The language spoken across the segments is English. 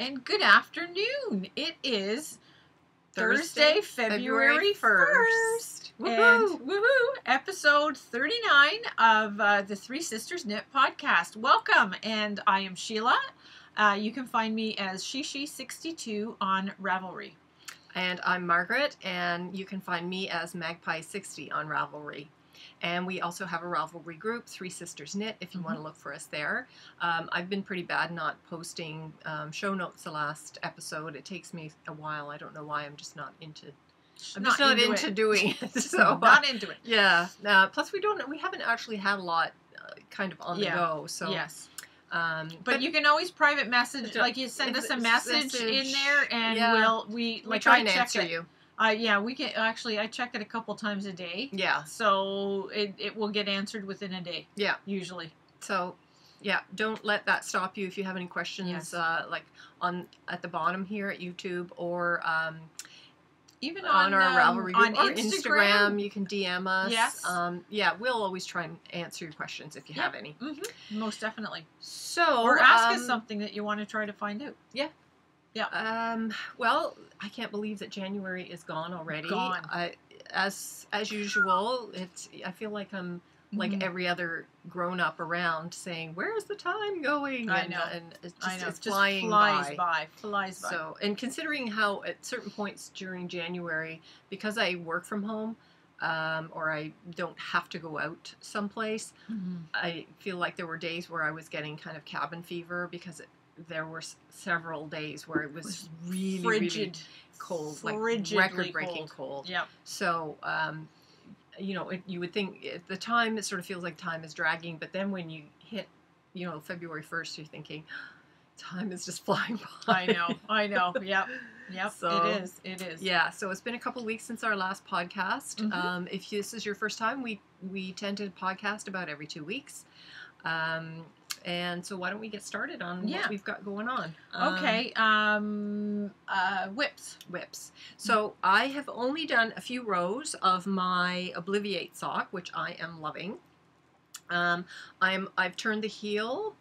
and good afternoon. It is Thursday, February 1st. And woohoo! Episode 39 of the Three Sisters Knit podcast. Welcome, and I am Sheila. You can find me as Shishi62 on Ravelry. And I'm Margaret, and you can find me as Magpie60 on Ravelry. And we also have a Ravelry group, Three Sisters Knit, if you want to look for us there. I've been pretty bad not posting show notes the last episode. It takes me a while. I don't know why. I'm just not into doing it. So not into it. Yeah. Plus, we haven't actually had a lot kind of on the go. So yes. But you can always private message, like you send us a message in there, and we try and answer you. We can actually. I check it a couple times a day. Yeah. So it will get answered within a day. Yeah. Usually. So, yeah, don't let that stop you if you have any questions. Yes. Like at the bottom here at YouTube or even on our Ravelry group on or Instagram, you can DM us. Yes. We'll always try and answer your questions if you have any. Mm-hmm. Most definitely. So, or ask us something that you want to try to find out. Yeah. Yeah. Well, I can't believe that January is gone already. Gone. As usual, I feel like I'm like every other grown up around saying, "Where's the time going?" I know. And it's just flying flies by. Flies by. So, and considering how at certain points during January, because I work from home, or I don't have to go out someplace, I feel like there were days where I was getting kind of cabin fever because there were several days where it was really, frigid, really cold, like frigidly record-breaking cold. Yep. So, you would think at the time it sort of feels like time is dragging, but then when you hit, February 1st, you're thinking, time is just flying by. I know. Yep. So, it is. Yeah. So it's been a couple of weeks since our last podcast. If this is your first time, we tend to podcast about every 2 weeks. And so why don't we get started on what we've got going on? Okay. Whips. So I have only done a few rows of my Obliviate sock, which I am loving. I've turned the heel.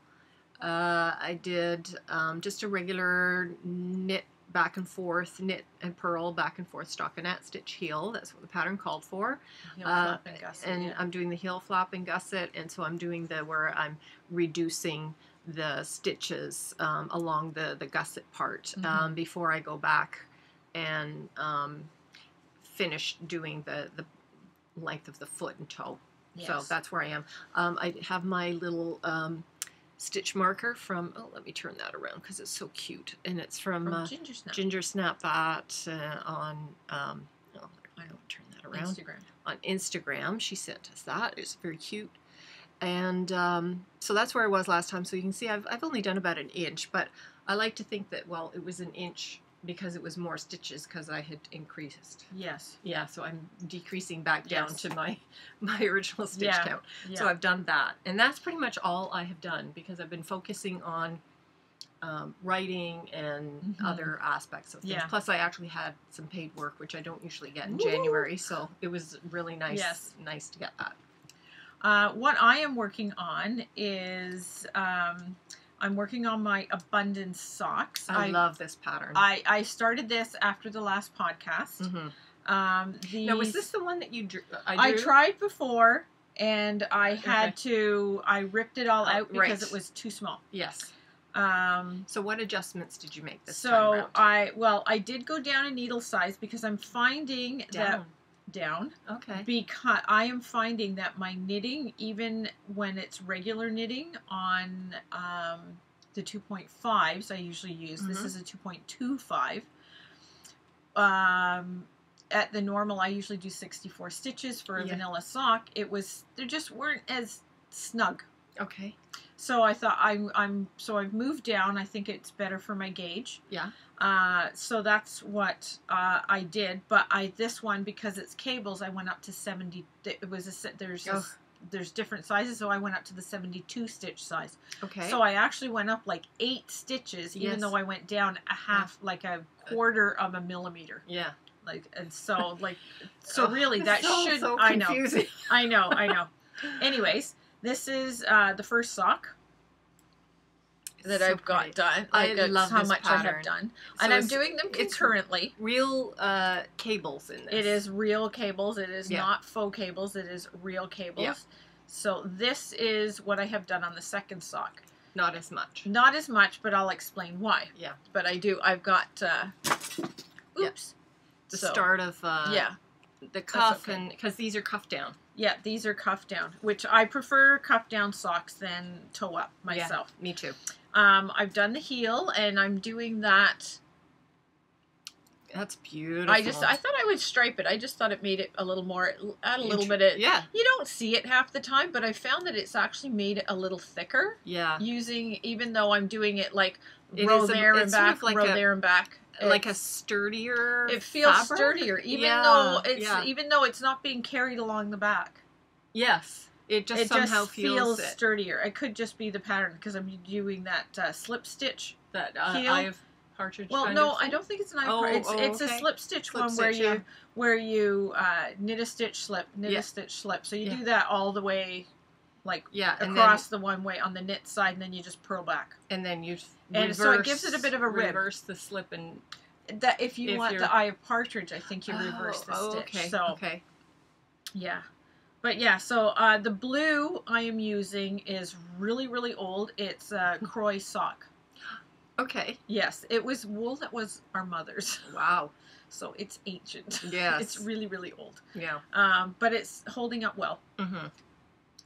I did just a regular knit back and forth, knit and purl back and forth stockinette stitch heel. That's what the pattern called for. Heel flap and gusset, and I'm doing the heel flap and gusset, and so I'm doing where I'm reducing the stitches along the gusset part before I go back and finish doing the length of the foot and toe. Yes. So that's where I am. I have my little stitch marker from, let me turn that around because it's so cute, and it's from Ginger Snap. Ginger Snap that on I don't turn that around. On Instagram, she sent us that. It's very cute, and so that's where I was last time. So you can see I've only done about an inch, but I like to think that it was an inch because it was more stitches because I had increased. Yes. Yeah, so I'm decreasing back down to my original stitch count. Yeah. So I've done that. And that's pretty much all I have done because I've been focusing on writing and other aspects of things. Yeah. Plus I actually had some paid work, which I don't usually get in January. So it was really nice to get that. What I am working on is... I'm working on my Abundance socks. I love this pattern. I started this after the last podcast. Now, was this the one that you drew? I tried before, and I had to. I ripped it all out because it was too small. Yes. So what adjustments did you make this time around? I did go down a needle size because I'm finding down. Okay. Because I am finding that my knitting, even when it's regular knitting on the 2.5s I usually use, this is a 2.25. At the normal, I usually do 64 stitches for a vanilla sock. They just weren't as snug. Okay. So I thought I've moved down. I think it's better for my gauge. Yeah. So that's what I did. But this one, because it's cables, I went up to 70. It was there's different sizes, so I went up to the 72 stitch size. Okay. So I actually went up like 8 stitches, even though I went down like a quarter of a millimeter. Yeah. So really that should so confusing. I know. Anyways, this is the first sock. that So I've got pretty. done. I Like that's love how this much I have pattern. done. So And I'm it's- doing them it's concurrently. Real cables in this. It is real cables. It is Yeah. not faux cables. It is real cables. Yeah. So this is what I have done on the second sock. Not as much. Not as much, but I'll explain why. Yeah. But I do. I've got, oops. The So, start of yeah. the cuff, okay. and because these are cuff down. Yeah, these are cuff down, which I prefer cuff down socks than toe up myself. Yeah, me too. I've done the heel, and I'm doing that. That's beautiful. I thought I would stripe it. I just thought it made it a little more, add a little bit of, yeah. You don't see it half the time, but I found that it's actually made it a little thicker. Yeah. Even though I'm doing it like It row is a- there and it's sort back, of like row a- there and back. Like a It's- sturdier. It feels fabric? sturdier, even Yeah, though it's yeah. even though it's not being carried along the back. Yes. It just It somehow just feels it. sturdier. It could just be the pattern because I'm doing that slip stitch. That heel. eye of partridge. Well, kind no, of I thing? don't think it's an eye. Oh, It's a okay. slip stitch Slip one where stitch, yeah. you knit a stitch slip, knit Yeah. a stitch slip. So you Yeah. do that all the way, like Yeah, and across the one way on the knit side, and then you just purl back. then you And reverse, so it gives it a bit of a rib. Reverse the slip and That if you If want you're- the eye of partridge, I think you reverse the stitch. Okay. So okay. yeah. But yeah, so the blue I am using is really, really old. It's a Croy sock. Okay. Yes, it was wool that was our mother's. Wow. So it's ancient. Yes. It's really, really old. Yeah. But it's holding up well. Mm-hmm.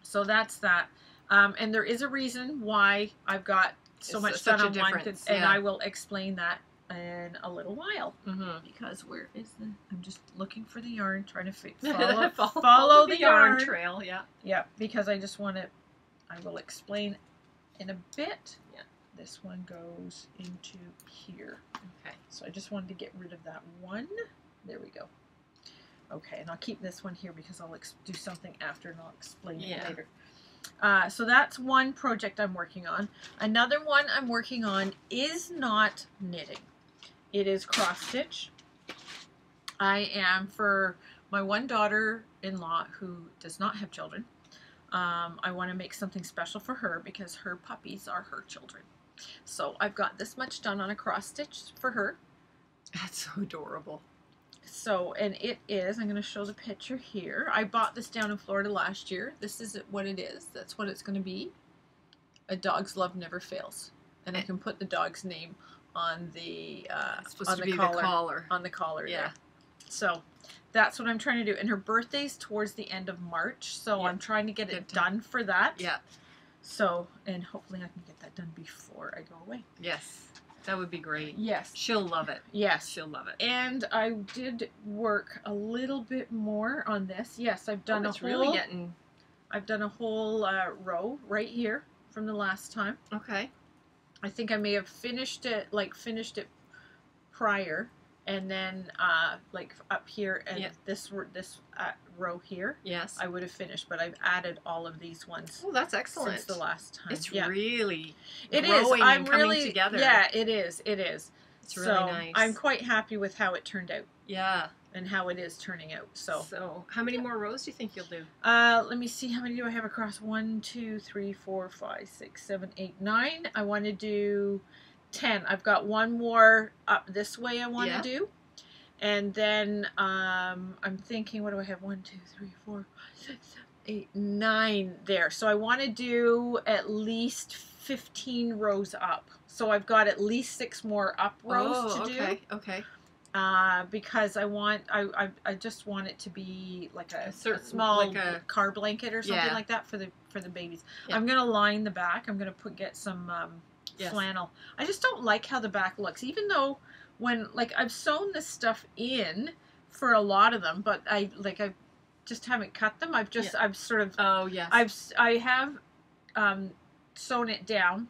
So that's that. And there is a reason why I've got so It's much such done a on one, difference, and yeah. I will explain that in a little while. Mm-hmm. Because where is the... I'm just looking for the yarn, trying to Follow the yarn. trail. Yeah. Yeah, because I just want to... I will explain in a bit. Yeah. This one goes into here. Okay. So I just wanted to get rid of that one. There we go. Okay, and I'll keep this one here because I'll do something after and I'll explain it Yeah. later. So that's one project I'm working on. Another one I'm working on is not knitting. It is cross stitch. I am, for my one daughter-in-law who does not have children, I want to make something special for her because her puppies are her children. So I've got this much done on a cross stitch for her. That's so adorable. So, and it is, I'm going to show the picture here. I bought this down in Florida last year. This is what it is. That's what it's going to be. A dog's love never fails. And I can put the dog's name on the It's supposed to be the collar. on the collar. Yeah. There. So that's what I'm trying to do. And her birthday's towards the end of March, so Yeah. I'm trying to get it Good time. done for that. Yeah. So, and hopefully I can get that done before I go away. Yes. That would be great. Yes. She'll love it. Yes. She'll love it. And I did work a little bit more on this. Yes, I've done it's really getting I've done a whole row right here from the last time. okay. I think I may have finished it prior, and then like up here and Yeah. this row here Yes. I would have finished, but I've added all of these ones Oh, that's excellent. since the last time. It's yeah. really It is. growing I'm and coming really together. Yeah, it is. It is. It's really so nice. I'm quite happy with how it turned out Yeah. and how it is turning out. So how many more rows do you think you'll do? Let me see, how many do I have across? 1, 2, 3, 4, 5, 6, 7, 8, 9. I want to do 10. I've got one more up this way I want to Yeah. do. And then I'm thinking, what do I have? 1, 2, 3, 4, 5, 6, 7, 8, 9 there. So I want to do at least 15 rows up. So I've got at least 6 more up rows to do. Okay. Because I just want it to be like a certain- small like a- car blanket or something Yeah. like that for the babies. Yeah. I'm gonna line the back. I'm gonna get some Yes. flannel. I just don't like how the back looks, even though when I've sewn this stuff in for a lot of them, but I just haven't cut them. I've sort of Oh yes. I have sewn it down,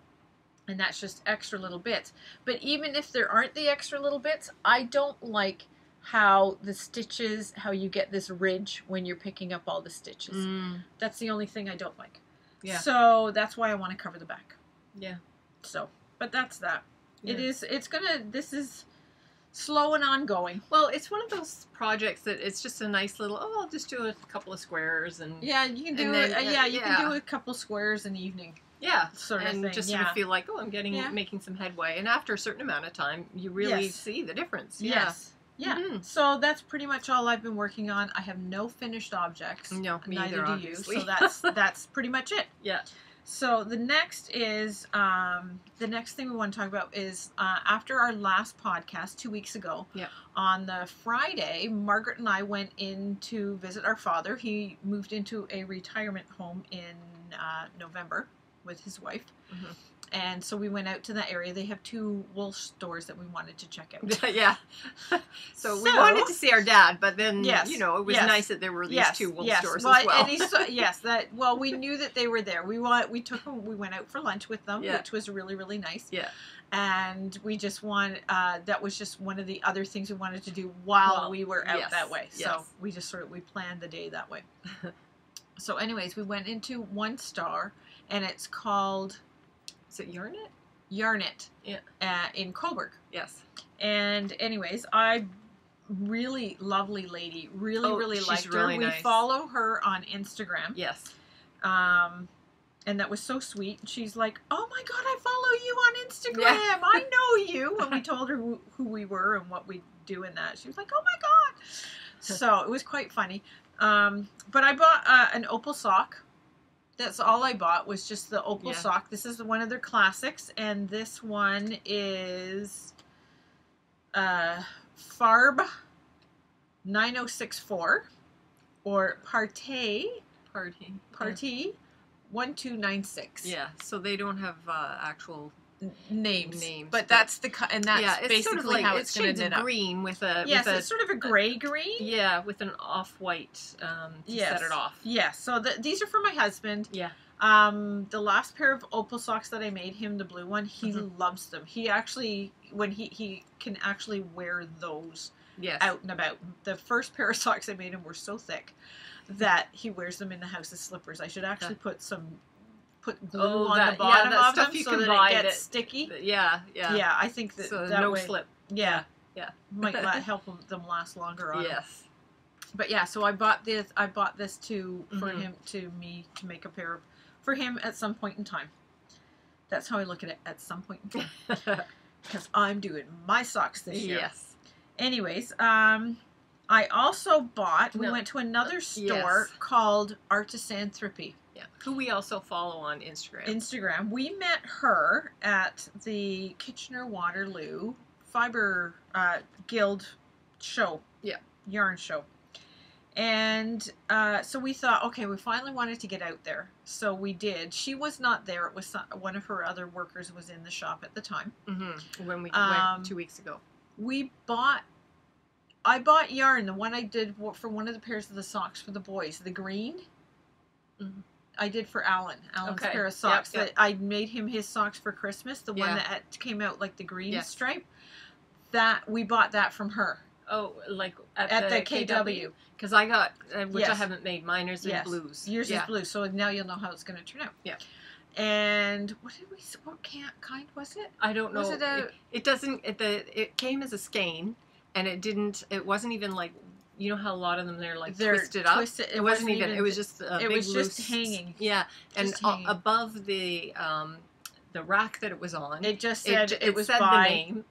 and that's just extra little bits. But even if there aren't the extra little bits, I don't like how the stitches, how you get this ridge when you're picking up all the stitches. Mm, That's the only thing I don't like. yeah. So that's why I want to cover the back. Yeah. So, but that's that. Yeah. This is slow and ongoing. Well, it's one of those projects that it's just a nice little. Oh, I'll just do a couple of squares and. Yeah, you can do And then, it. You can yeah. do a couple squares in the evening. Yeah, sort of and thing. just sort of feel like, oh, I'm making some headway. And after a certain amount of time, you really see the difference. Yeah. Yes. Yeah. So that's pretty much all I've been working on. I have no finished objects. No, me neither either, do obviously. you. So that's pretty much it. Yeah. So the next is the next thing we want to talk about is after our last podcast 2 weeks ago. Yeah. On the Friday, Margaret and I went in to visit our father. He moved into a retirement home in November with his wife. Mm-hmm. And so we went out to that area. They have 2 wool stores that we wanted to check out. Yeah. So we wanted to see our dad, but then, yes, you know, it was nice that there were these 2 wool stores well, as well. And we knew that they were there. We went out for lunch with them, which was really, really nice. Yeah. And we just that was just one of the other things we wanted to do while we were out that way. So we just we planned the day that way. So anyways, we went into one store, and it's called... Is it Yarnet? Yarnet. Yeah. In Coburg. Yes. And anyways, really lovely lady. Really liked her. Really nice. We follow her on Instagram. Yes. And that was so sweet. She's like, "Oh my God, I follow you on Instagram. Yeah. I know you." And we told her who we were and what we do in that. She was like, "Oh my God." So it was quite funny. But I bought an opal sock. That's all I bought, was just the opal sock. This is one of their classics, and this one is Farb 9064 or Party 1296. Yeah, so they don't have actual names, but that's basically sort of like, how it's going to knit up. Green with a it's sort of a gray green. Yeah, with an off-white to set it off. Yeah, so these are for my husband. Yeah. The last pair of opal socks that I made him, the blue one, he loves them. He actually, when he can actually wear those out and about. The first pair of socks I made him were so thick that he wears them in the house as slippers. I should actually put glue on the bottom of them so that it gets sticky. Yeah. I think that so that no way, slip. Yeah. Might help them last longer on them. Yes. But yeah, so I bought this for him to make a pair for him at some point in time. That's how I look at it, at some point in time. Because I'm doing my socks this year. Yes. Anyways, I also we went to another store called Artisanthropy. Yeah, who we also follow on Instagram. We met her at the Kitchener-Waterloo Fiber Guild show. Yeah. Yarn show. And so we thought, okay, we finally wanted to get out there. So we did. She was not there. It was one of her other workers was in the shop at the time. Mm-hmm. When we went 2 weeks ago. I bought yarn, the one I did for one of the pairs of the socks for the boys, the green. Mm-hmm. I did for Alan's pair of socks. That I made him his socks for Christmas, the one that came out like the green stripe. That we bought that from her. Oh, like at the KW. Because I got, which I haven't made, mine is in blues. Yours is blue, so now you'll know how it's going to turn out. Yeah. And what kind was it? I don't know. Was it it doesn't, it came as a skein, and it wasn't even like, you know how a lot of them, they're twisted up? It wasn't even, it was just a big was loose, just hanging. Yeah, and above the rack that it was on, it just said it was said by the name,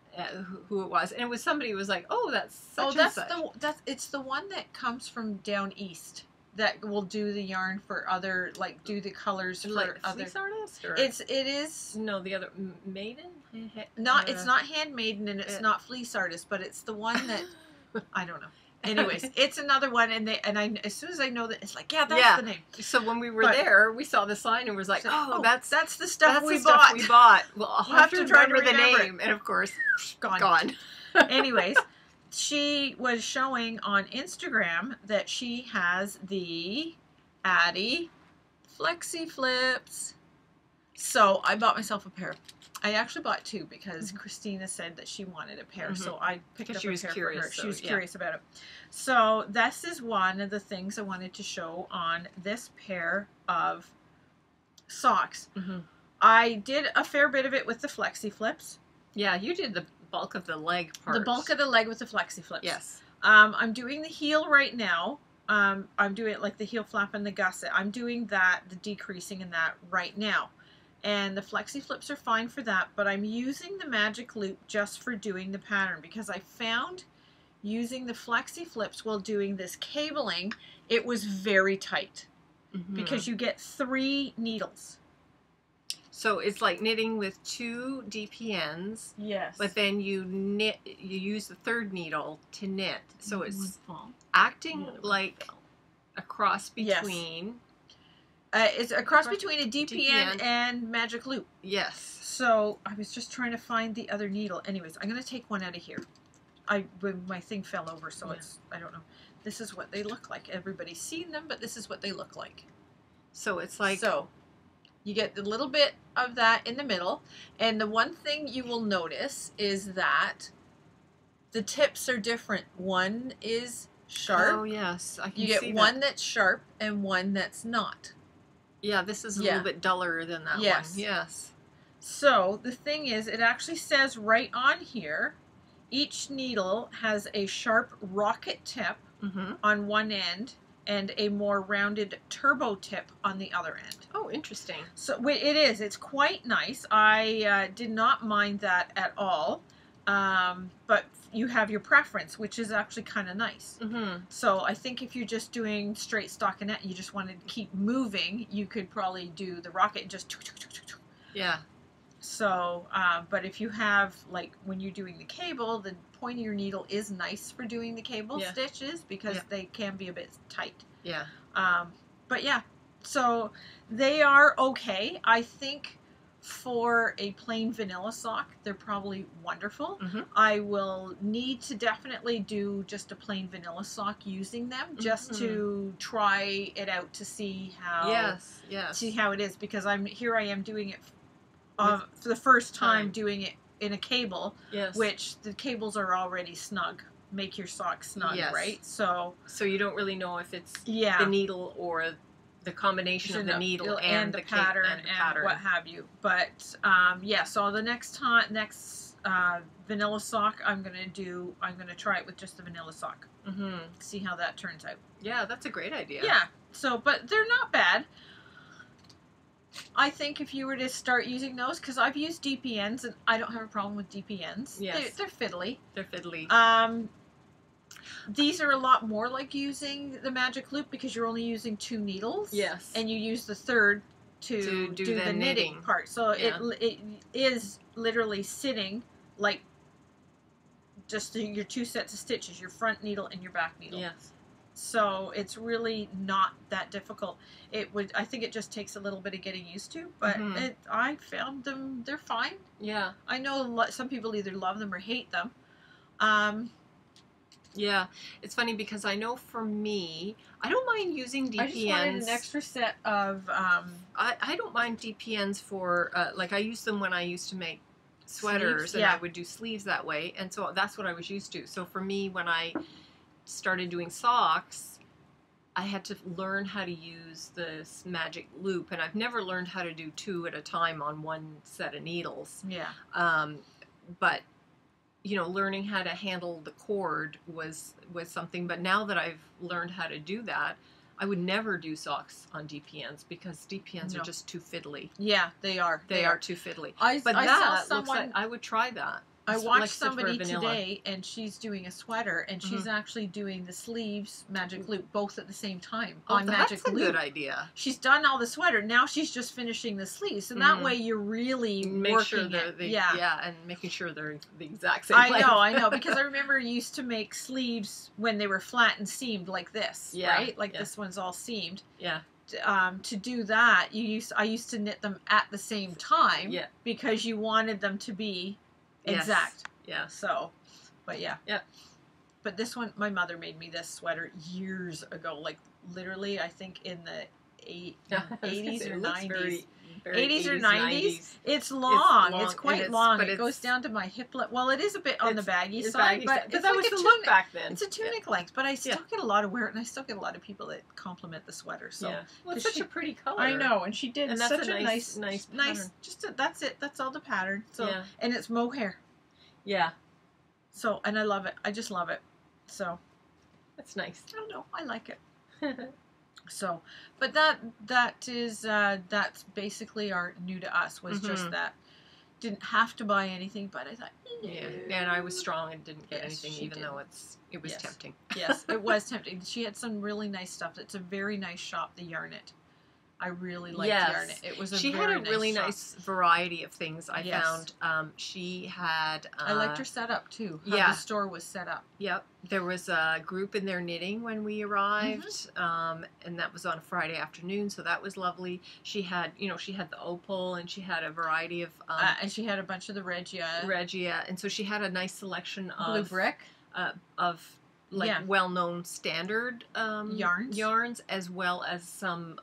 who it was, and it was somebody who was like, oh, that's such and such. It's the one that comes from down east that will do the yarn for other, like do the colors for like other fleece artists, or it is no, the other Maiden. It's not handmaiden and it's not fleece artist, but it's the one that I don't know. Anyways, it's another one, and I as soon as I know that, it's like, that's the name. So when we were there, we saw the sign and was like, that's the stuff we bought. Well, I'll have to remember the name, and of course, gone. Anyways, she was showing on Instagram that she has the Addi Flexi Flips. So I bought myself a pair. I actually bought 2 because Christina said that she wanted a pair, so I picked up a pair for her. She was curious about it. So this is one of the things I wanted to show on this pair of socks. Mm-hmm. I did a fair bit of it with the Flexi Flips. Yeah, you did the bulk of the leg part. The bulk of the leg with the Flexi Flips. Yes. I'm doing the heel right now. I'm doing like the heel flap and the gusset. I'm doing that, the decreasing in that right now. And the flexi flips are fine for that, but I'm using the magic loop just for doing the pattern because I found using the flexi flips while doing this cabling, it was very tight because you get 3 needles. So it's like knitting with 2 DPNs. Yes. But then you use the 3rd needle to knit. So it's acting like a cross between. It's a cross between a DPN and magic loop. Yes. So I was just trying to find the other needle. Anyways, I'm going to take one out of here. My thing fell over, so it's, I don't know. This is what they look like. Everybody's seen them, but this is what they look like. So it's like... So you get a little bit of that in the middle. And the one thing you will notice is that the tips are different. One is sharp. Oh, yes. I can you get one that's sharp and one that's not. Yeah, this is a little bit duller than that one. Yes. So the thing is, it actually says right on here, each needle has a sharp rocket tip on one end and a more rounded turbo tip on the other end. Oh, interesting. So it is. It's quite nice. I did not mind that at all. But you have your preference, which is actually kind of nice. So I think if you're just doing straight stockinette, you just want to keep moving, you could probably do the rocket and just... Yeah. So, but if you have, like, when you're doing the cable, the point of your needle is nice for doing the cable stitches because they can be a bit tight. Yeah. But yeah, so they are okay. I think for a plain vanilla sock, they're probably wonderful. I will need to definitely do just a plain vanilla sock using them just to try it out to see how see how it is, because I am doing it for the first time doing it in a cable, which the cables are already snug. Make your sock snug, right? So you don't really know if it's the needle or the combination of the needle and the pattern and what have you. But so the next vanilla sock I'm gonna try it with just the vanilla sock. See how that turns out. Yeah, that's a great idea. Yeah. So, but they're not bad. I think if you were to start using those, because I've used DPNs and I don't have a problem with DPNs. Yes. They're fiddly. They're fiddly. These are a lot more like using the magic loop because you're only using 2 needles. Yes. And you use the 3rd to do the knitting part. So it is literally sitting like just your 2 sets of stitches, your front needle and your back needle. Yes. So it's really not that difficult. I think it just takes a little bit of getting used to, but I found them, they're fine. Yeah. I know some people either love them or hate them. Yeah, it's funny because I know for me, I don't mind using DPNs. I just wanted an extra set of... I don't mind DPNs for, like I used them when I used to make sweaters, sleeves, and I would do sleeves that way, and so that's what I was used to. So for me, when I started doing socks, I had to learn how to use this magic loop, and I've never learned how to do 2 at a time on one set of needles. Yeah. But you know, learning how to handle the cord was something. But now that I've learned how to do that, I would never do socks on DPNs because DPNs are just too fiddly. Yeah, they are. They are too fiddly. I saw someone, looks like I would try that. I watched somebody today, and she's doing a sweater, and she's actually doing the sleeves magic loop both at the same time on magic loop. That's a good idea. She's done all the sweater. Now she's just finishing the sleeves, and that way you're really working it. And making sure they're the exact same length. I know, because I remember you used to make sleeves when they were flat and seamed like this, right? Like this one's all seamed. Yeah. To do that, I used to knit them at the same time because you wanted them to be exact. Yeah. So, but yeah. Yeah. But this one, my mother made me this sweater years ago. Like literally, I think in the 80s or 90s. 80s or 90s. It's long. It's quite long. It goes down to my hip. Well, it is a bit on the baggy side, but that was the look back then. It's a tunic length, but I still get a lot of wear, and I still get a lot of people that compliment the sweater. So, well, it's such a pretty color. I know, and she did and that's such a nice pattern. That's it. That's all the pattern. So, and it's mohair. Yeah. So, and I love it. I just love it. So, that's nice. I don't know. I like it. So, but that's basically our new to us was just that. Didn't have to buy anything, but I thought, yeah. And I was strong and didn't get Yes, anything, even though it was tempting. Yes, it was tempting. She had some really nice stuff. It's a very nice shop, the Yarn It. I really liked Yarn It. It was a she very had a really nice variety of things. I Yes. found she had. I liked her setup too. How Yeah. the store was set up. Yep, there was a group in there knitting when we arrived, and that was on a Friday afternoon, so that was lovely. She had, she had the opal, and she had a variety of And she had a bunch of the Regia. and so she had a nice selection Blue of Brick. Of like Yeah. well-known standard yarns, as well as some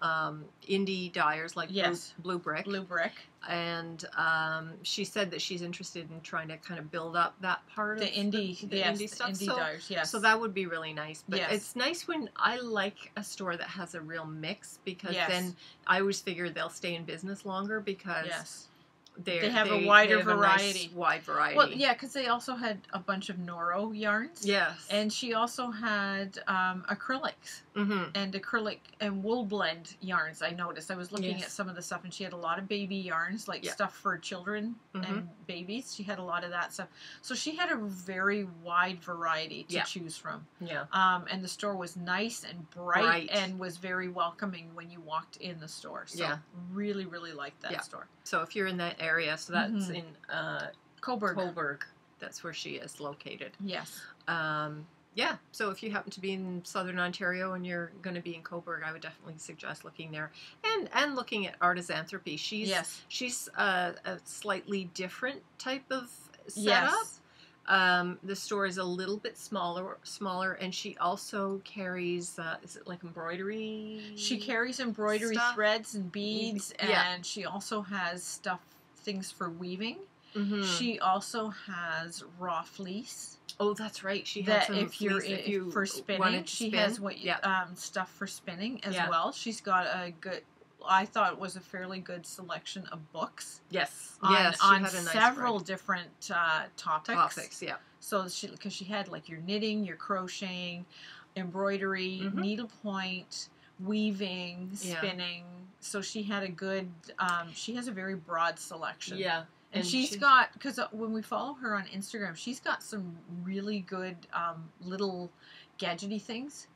indie dyers like Yes. Blue Brick. Blue Brick. And she said that she's interested in trying to kind of build up that part The of indie, the yes, indie stuff. indie dyers, yes. So that would be really nice. But Yes. it's nice when I like a store that has a real mix, because Yes. then I always figure they'll stay in business longer, because Yes. they have a wider have a variety. nice wide variety. Well, yeah, because they also had a bunch of Noro yarns. Yes. And she also had acrylics and acrylic and wool blend yarns. I noticed. I was looking Yes. at some of the stuff, and she had a lot of baby yarns, like stuff for children and babies. She had a lot of that stuff. So she had a very wide variety to choose from. Yeah. And the store was nice and bright and was very welcoming when you walked in the store. So really, really liked that store. So if you're in that area, so that's in Coburg. Coburg. That's where she is located. Yes. Yeah. So if you happen to be in Southern Ontario and you're going to be in Coburg, I would definitely suggest looking there and looking at Artisanthropy. She's a slightly different type of setup. Yes. The store is a little bit smaller, and she also carries, is it like embroidery? She carries embroidery stuff? Threads and beads, and she also has things for weaving. She also has raw fleece. Oh, that's right. She that has some if you for spinning, she has stuff for spinning as well. She's got a good. I thought it was a fairly good selection of books. Yes, on had a nice several different topics. Yeah. So because she had like your knitting, your crocheting, embroidery, needlepoint, weaving, spinning. So she had a good. She has a very broad selection. Yeah. And she's got, because when we follow her on Instagram, she's got some really good little gadgety things,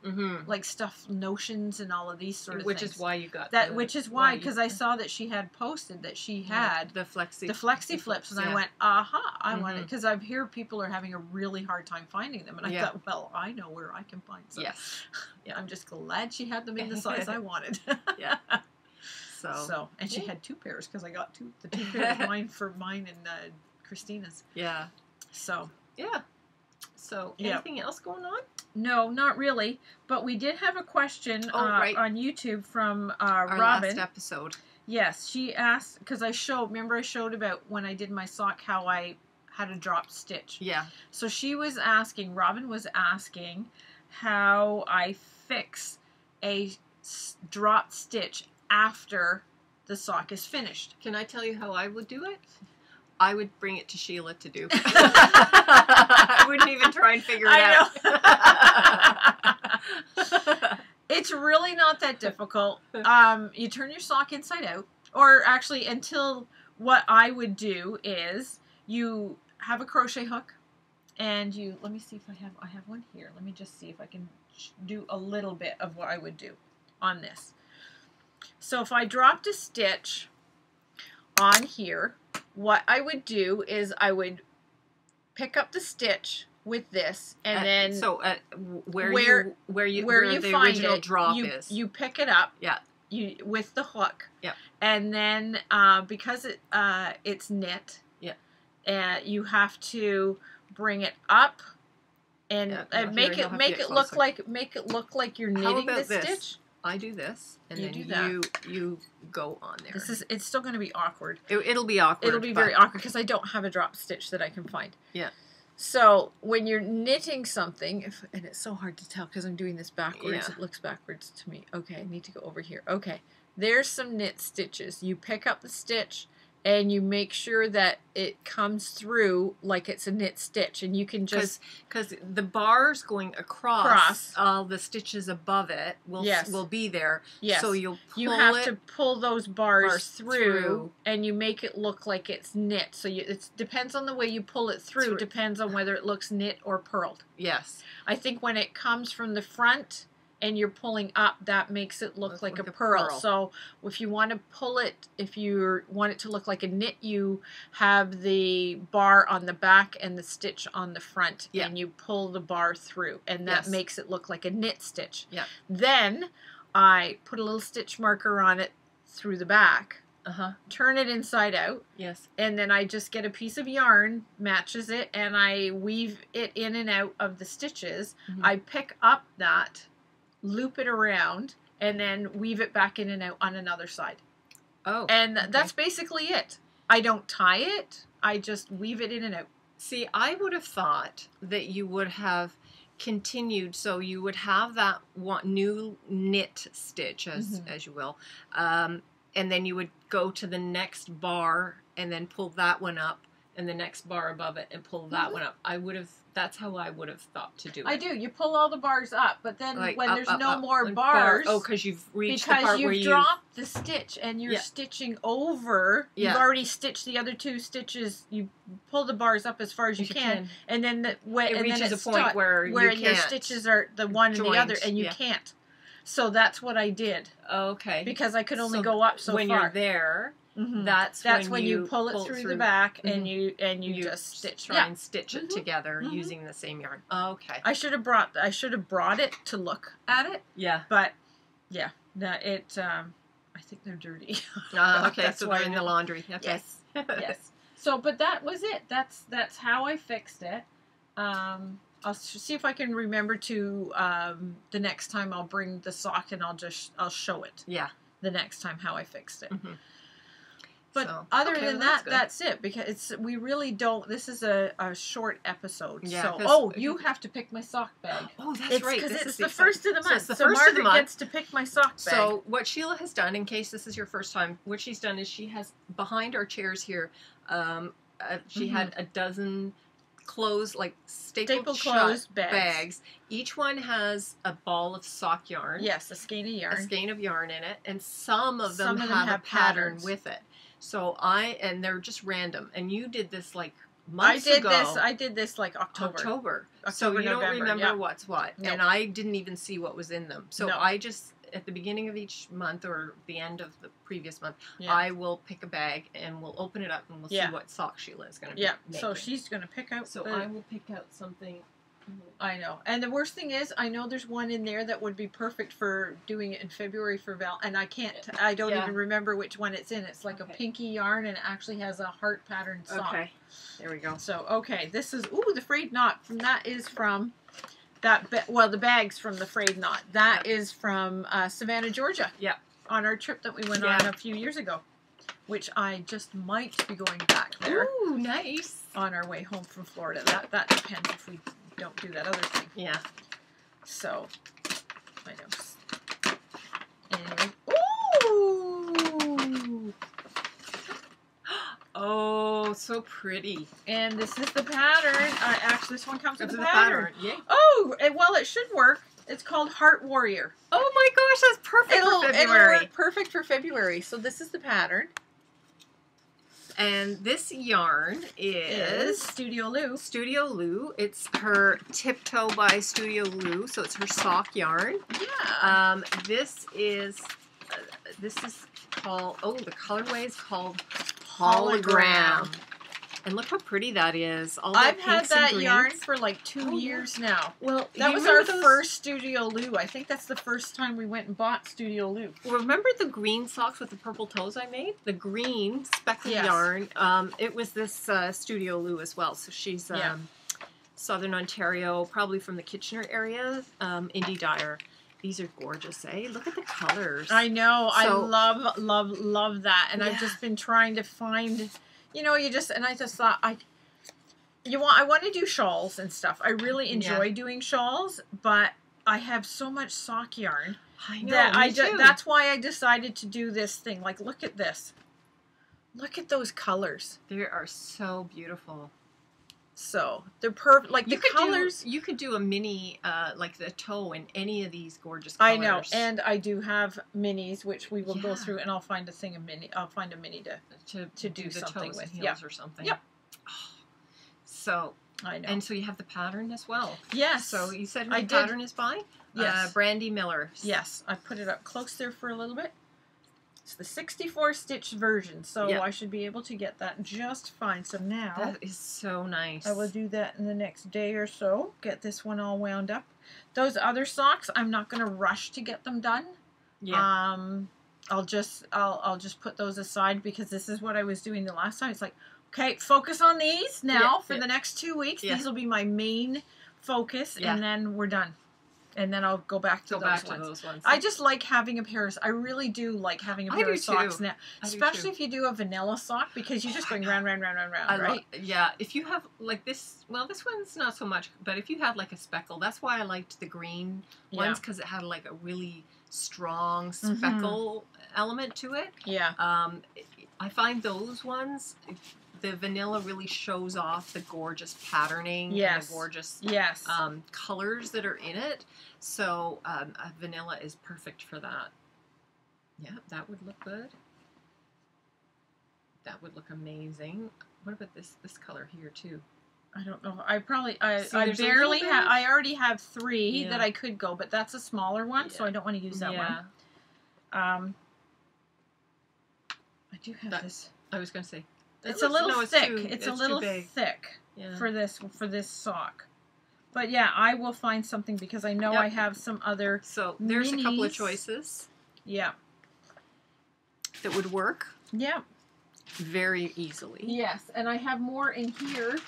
like stuff, notions, and all of these sort of things. Which is why you got that. Which is why, because I saw that she had posted that she had the flexi flips, and I went, aha, I want it, because I hear people are having a really hard time finding them, and I thought, well, I know where I can find some. Yes. I'm just glad she had them in the size I wanted. Yeah. So and she had 2 pairs, because I got the 2 pairs of mine for mine and Christina's. Yeah. So. Yeah. So anything else going on? No, not really. But we did have a question on YouTube from our Robin. Last episode. Yes, she asked, because I showed about when I did my sock how I had a drop stitch. Yeah. So Robin was asking how I fix a drop stitch after the sock is finished. Can I tell you how I would do it? I would bring it to Sheila to do. I wouldn't even try and figure it out. It's really not that difficult. You turn your sock inside out, or actually until what I would do is you have a crochet hook, and let me see if I have one here. Let me just see if I can do a little bit of what I would do on this. So if I dropped a stitch on here, what I would do is I would pick up the stitch with this, and then where the find original it, drop is. You pick it up. Yeah. You with the hook. Yeah. And then because it's knit. Yeah. You have to bring it up and make it look like you're knitting the stitch. I do this, and you then do that. You go on there. It's still going to be awkward. It'll be awkward. It'll be very awkward because I don't have a drop stitch that I can find. Yeah. So when you're knitting something, and it's so hard to tell because I'm doing this backwards. It looks backwards to me. Okay, I need to go over here. Okay, there's some knit stitches. You pick up the stitch and you make sure that it comes through like it's a knit stitch, and you can just because the bars going across all the stitches above it will be there. Yes. So you have to pull those bars through, and you make it look like it's knit. So it depends on the way you pull it through. Depends on whether it looks knit or purled. Yes. I think when it comes from the front and you're pulling up, that makes it look like a purl. So if you want to pull it, if you want it to look like a knit, you have the bar on the back and the stitch on the front, and you pull the bar through, and that makes it look like a knit stitch. Yeah. Then I put a little stitch marker on it through the back. Turn it inside out. Yes. And then I just get a piece of yarn, matches it, and I weave it in and out of the stitches. I pick up that, loop it around, and then weave it back in and out on another side. Oh. And that's basically it. I don't tie it. I just weave it in and out. See, I would have thought that you would have continued, so you would have that new knit stitch, as you will, and then you would go to the next bar and then pull that one up, and the next bar above it and pull that one up. That's how I would have thought to do it. I do. You pull all the bars up, but then when there's no more bars, because you've reached the part where you've dropped the stitch and you're stitching over. You've already stitched the other two stitches. You pull the bars up as far as you can, and then it reaches a point where your stitches are the one and the other, and you can't. So that's what I did. Okay. Because I could only go up so far. When you're there, that's when you pull it through the back, and you just stitch. Try and stitch it together using the same yarn. Okay. I should have brought it to look at it. Yeah. But I think they're dirty. Okay, so they're in the laundry. Okay. Yes. Yes. So, but that was it. That's how I fixed it. I'll see if I can remember to the next time I'll bring the sock, and I'll show it. Yeah. The next time how I fixed it. But that's it, because we really don't. This is a short episode. Yeah, so you have to pick my sock bag. Oh, that's right. Because it's the first of the month. So Margaret gets to pick my sock bag. So what Sheila has done, in case this is your first time, what she's done is she has behind our chairs here. She had a dozen clothes, like stapled closed bags. Each one has a ball of sock yarn. Yes, a skein of yarn. A skein of yarn in it, and some of them have a pattern with it. So and they're just random. And you did this like months ago. I did this like October. So you November, don't remember what's what. Nope. And I didn't even see what was in them. So I just, at the beginning of each month or the end of the previous month, I will pick a bag and we'll open it up and we'll see what sock Sheila is going to be making. So she's going to pick out. So I will pick out something. I know. And the worst thing is, I know there's one in there that would be perfect for doing it in February for Val, and I don't even remember which one it's in. It's like a pinky yarn, and it actually has a heart pattern sock. Okay. There we go. So, this is, the frayed knot. That is from the bag's from the frayed knot. That is from Savannah, Georgia. Yeah. On our trip that we went on a few years ago, which I just might be going back there. Ooh, nice. On our way home from Florida. That depends if we don't do that other thing. Yeah. So, I know. Anyway. Ooh! Oh, so pretty. And this is the pattern. Actually, this one comes with the pattern. Yeah. Oh, well, it should work. It's called Heart Warrior. Oh my gosh, that's perfect for February. It'll work perfect for February. So this is the pattern. And this yarn is Studio Lou. Studio Lou. It's her Tiptoe by Studio Lou, so it's her sock yarn. Yeah. This is called, the colorway is called Hologram. And look how pretty that is. I've had that yarn for like 2 years now. Well, that was our first Studio Lou. I think that's the first time we went and bought Studio Lou. Remember the green socks with the purple toes I made? The green speckled yarn. It was this Studio Lou as well. So she's Southern Ontario, probably from the Kitchener area. Indie Dyer. These are gorgeous, eh? Look at the colors. I know. I love that. And I've just been trying to find... I just thought I want to do shawls and stuff. I really enjoy doing shawls, but I have so much sock yarn. I know. That that's why I decided to do this thing. Like, look at this. Look at those colors. They are so beautiful. So they're perfect. Like the colors. You could do a mini, like the toe in any of these gorgeous colors. I know, and I do have minis, which we will go through, and I'll find a mini to do the something toes with. And heels or something. Yep. Oh, so I know. And so you have the pattern as well. Yes. So you said the pattern is by? Yes. Brandy Miller. Yes. I put it up close there for a little bit. It's the 64 stitch version, so I should be able to get that just fine. So now that is so nice. I will do that in the next day or so. Get this one all wound up. Those other socks, I'm not going to rush to get them done. Yeah. I'll just put those aside because this is what I was doing the last time. It's like, okay, focus on these now for the next 2 weeks. These will be my main focus, and then we're done. And then I'll go back to those ones. I just like having a pair of... I really do like having a pair of socks now. Especially if you do a vanilla sock, because you're just going round, right? Yeah. If you have, like this... Well, this one's not so much, but if you had, like, a speckle, that's why I liked the green ones, because it had, like, a really strong speckle element to it. Yeah. I find those ones... The vanilla really shows off the gorgeous patterning and the gorgeous colors that are in it. So vanilla is perfect for that. Yeah, that would look good. That would look amazing. What about this color here too? I don't know. I barely have. I already have 3 that I could go, but that's a smaller one, so I don't want to use that one. I do have this. I was going to say. It's a little thick. It's a little thick for this sock. But yeah, I will find something because I know I have some other. So there's a couple of choices. Yeah. That would work. Yeah. Very easily. Yes, and I have more in here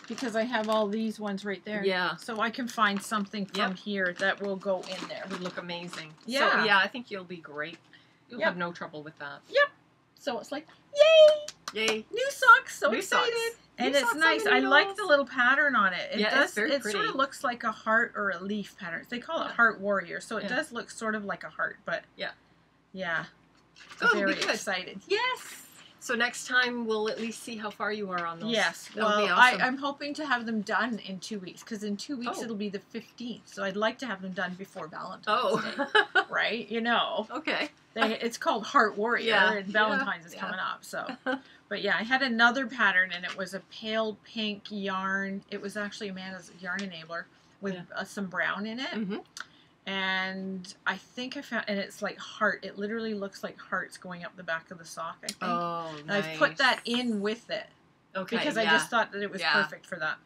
because I have all these ones right there. Yeah. So I can find something from here that will go in there. It would look amazing. Yeah. So, yeah, I think you'll be great. You'll have no trouble with that. Yep. So it's like, yay! Yay. New socks. So New excited. Socks. And it's nice. I like the little pattern on it. It's very it pretty. sort of looks like a heart or a leaf pattern. They call it Heart Warrior. So it does look sort of like a heart, but yeah. Very excited. Yes. So next time we'll at least see how far you are on those. Yes. That'll Well, be awesome. I'm hoping to have them done in 2 weeks because in 2 weeks it'll be the 15th. So I'd like to have them done before Valentine's Day. Right? You know. Okay. It's called Heart Warrior and Valentine's is coming up. So, but yeah, I had another pattern and it was a pale pink yarn. It was actually Amanda's Yarn Enabler with some brown in it. Mm-hmm. And I think I found, and it's like heart. It literally looks like hearts going up the back of the sock, I think. Oh, nice. And I've put that in with it. Okay. Because I just thought that it was perfect for that.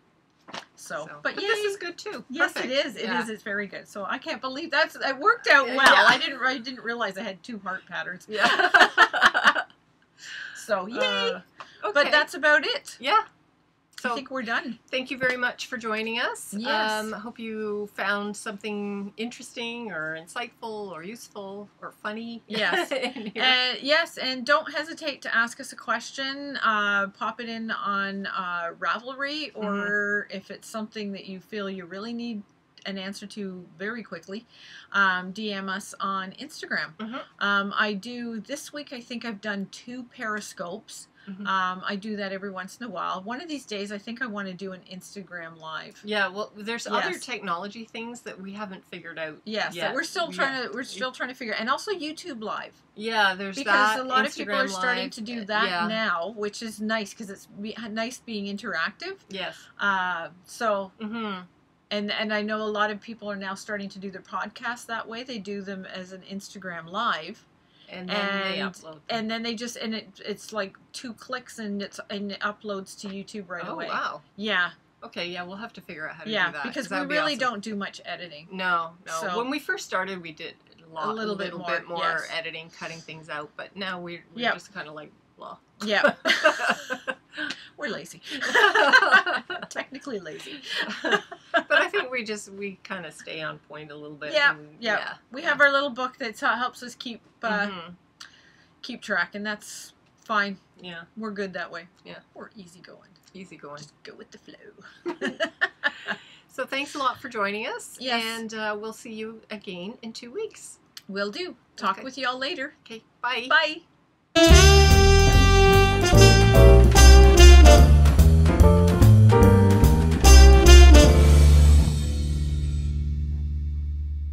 So but this is good too. Yes, perfect. it is. It is. It's very good. So I can't believe it worked out well. I didn't realize I had 2 heart patterns. Yeah. So yay. Okay. But that's about it. Yeah. So I think we're done. Thank you very much for joining us. Yes. Hope you found something interesting or insightful or useful or funny. Yes. Yes, and don't hesitate to ask us a question. Pop it in on Ravelry, or if it's something that you feel you really need an answer to very quickly, DM us on Instagram. I do this week. I think I've done 2 periscopes. I do that every once in a while. One of these days, I think I want to do an Instagram live. Yeah, well, there's other technology things that we haven't figured out. Yes, yet. That we're still trying to. We're still trying to figure, and also YouTube Live. Yeah, there's because that. a lot Instagram of people are starting Live. to do that now, which is nice because it's nice being interactive. Yes. So. And I know a lot of people are now starting to do their podcasts that way. They do them as an Instagram Live. And then they upload them. And then they just, and it's like 2 clicks and it uploads to YouTube right away. Oh, wow. Yeah. Okay, yeah, we'll have to figure out how to do that. Because we really don't do much editing. No. So, when we first started, we did a little bit more editing, cutting things out. But now we're just kind of like, blah. Yeah. We're lazy. Technically lazy. But I think we kind of stay on point a little bit. Yeah. We have our little book that helps us keep track, and that's fine. Yeah. We're good that way. Yeah. We're easygoing. Easygoing. Just go with the flow. So thanks a lot for joining us. Yes. And we'll see you again in 2 weeks. Will do. Talk with you all later. Okay. Bye. Bye.